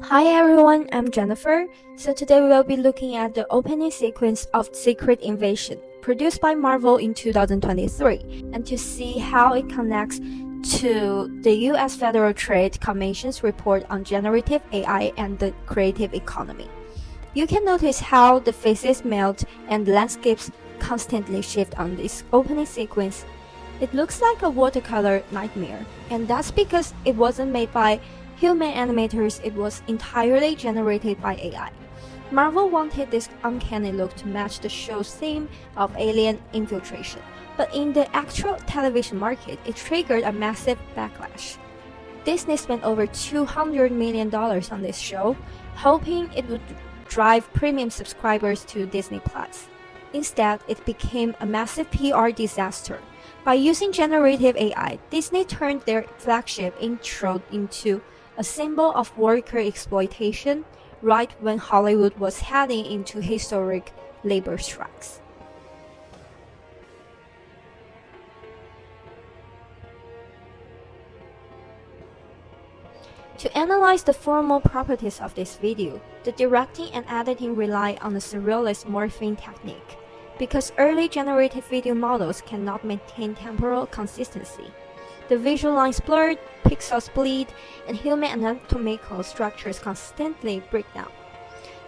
Hi everyone, I'm Jennifer. So today we will be looking at the opening sequence of Secret Invasion, produced by Marvel in 2023, and to see how it connects to the US Federal Trade Commission's report on generative AI and the creative economy. You can notice how the faces melt and the landscapes constantly shift on this opening sequence. It looks like a watercolor nightmare, and that's because it wasn't made by human animators, it was entirely generated by AI. Marvel wanted this uncanny look to match the show's theme of alien infiltration, but in the actual television market, it triggered a massive backlash. Disney spent over $200 million on this show, hoping it would drive premium subscribers to Disney Plus. Instead, it became a massive PR disaster. By using generative AI, Disney turned their flagship intro into a symbol of worker exploitation right when Hollywood was heading into historic labor strikes. To analyze the formal properties of this video, the directing and editing rely on a surrealist morphing technique, because early generative video models cannot maintain temporal consistency. The visual lines blurred, pixels bleed, and human anatomical structures constantly break down.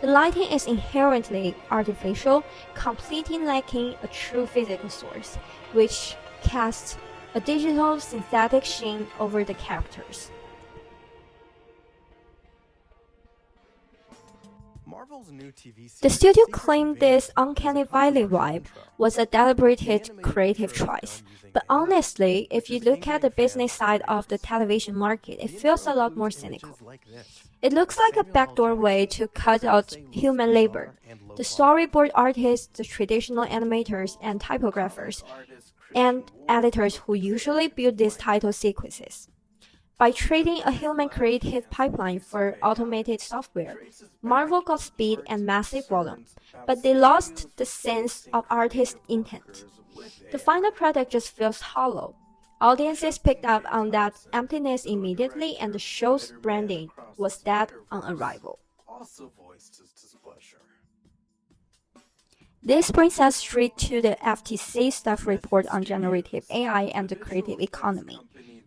The lighting is inherently artificial, completely lacking a true physical source, which casts a digital synthetic sheen over the characters. The studio claimed this uncanny valley vibe was a deliberate creative choice, but honestly, if you look at the business side of the television market, it feels a lot more cynical. It looks like a backdoor way to cut out human labor. The storyboard artists, the traditional animators and typographers, and editors who usually build these title sequences. By trading a human creative pipeline for automated software, Marvel got speed and massive volume, but they lost the sense of artist intent. The final product just feels hollow. Audiences picked up on that emptiness immediately, and the show's branding was dead on arrival. This brings us straight to the FTC staff report on generative AI and the creative economy.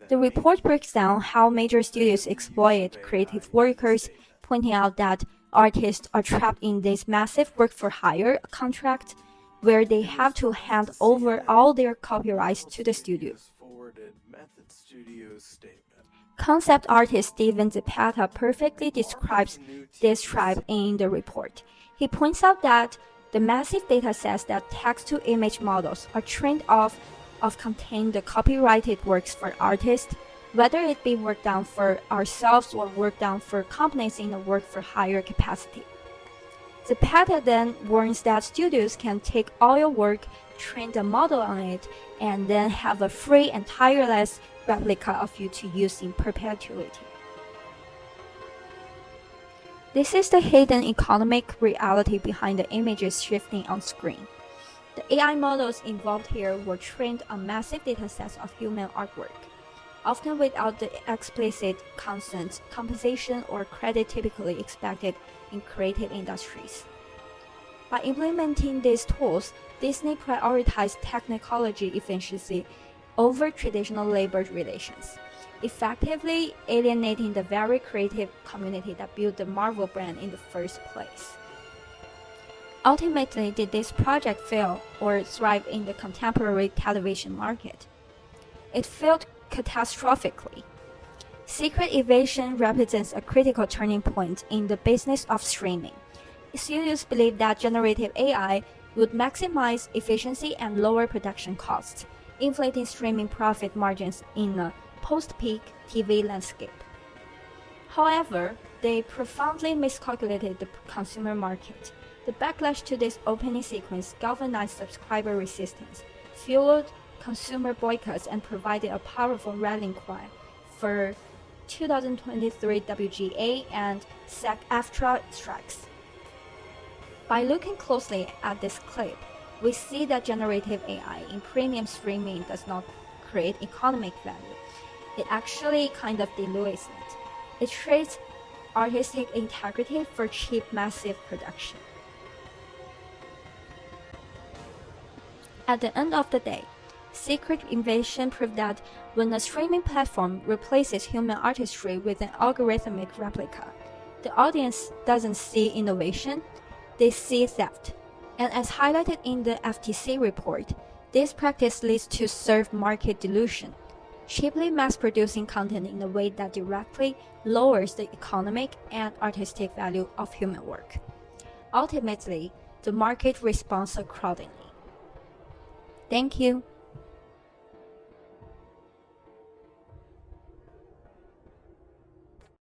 The report breaks down how major studios exploit creative workers, pointing out that artists are trapped in this massive work-for-hire contract where they have to hand over all their copyrights to the studio. Concept artist Steven Zapata perfectly describes this trap in the report. He points out that the massive data sets that text-to-image models are trained off of contain the copyrighted works for artists, whether it be work done for ourselves or work done for companies in a work-for-hire capacity. Zapata then warns that studios can take all your work, train the model on it, and then have a free and tireless replica of you to use in perpetuity. This is the hidden economic reality behind the images shifting on screen. The AI models involved here were trained on massive datasets of human artwork, often without the explicit consent, compensation, or credit typically expected in creative industries. By implementing these tools, Disney prioritized technology efficiency over traditional labor relations, effectively alienating the very creative community that built the Marvel brand in the first place. Ultimately, did this project fail or thrive in the contemporary television market? It failed catastrophically. Secret Invasion represents a critical turning point in the business of streaming. Studios believed that generative AI would maximize efficiency and lower production costs, inflating streaming profit margins in a post-peak TV landscape. However, they profoundly miscalculated the consumer market. The backlash to this opening sequence galvanized subscriber resistance, fueled consumer boycotts, and provided a powerful rallying cry for 2023 WGA and SAG-AFTRA strikes. By looking closely at this clip, we see that generative AI in premium streaming does not create economic value. It actually kind of dilutes it. It trades artistic integrity for cheap, massive production. At the end of the day, Secret Invasion proved that when a streaming platform replaces human artistry with an algorithmic replica, the audience doesn't see innovation, they see theft. And as highlighted in the FTC report, this practice leads to serve market dilution, cheaply mass-producing content in a way that directly lowers the economic and artistic value of human work. Ultimately, the market responds accordingly. Thank you.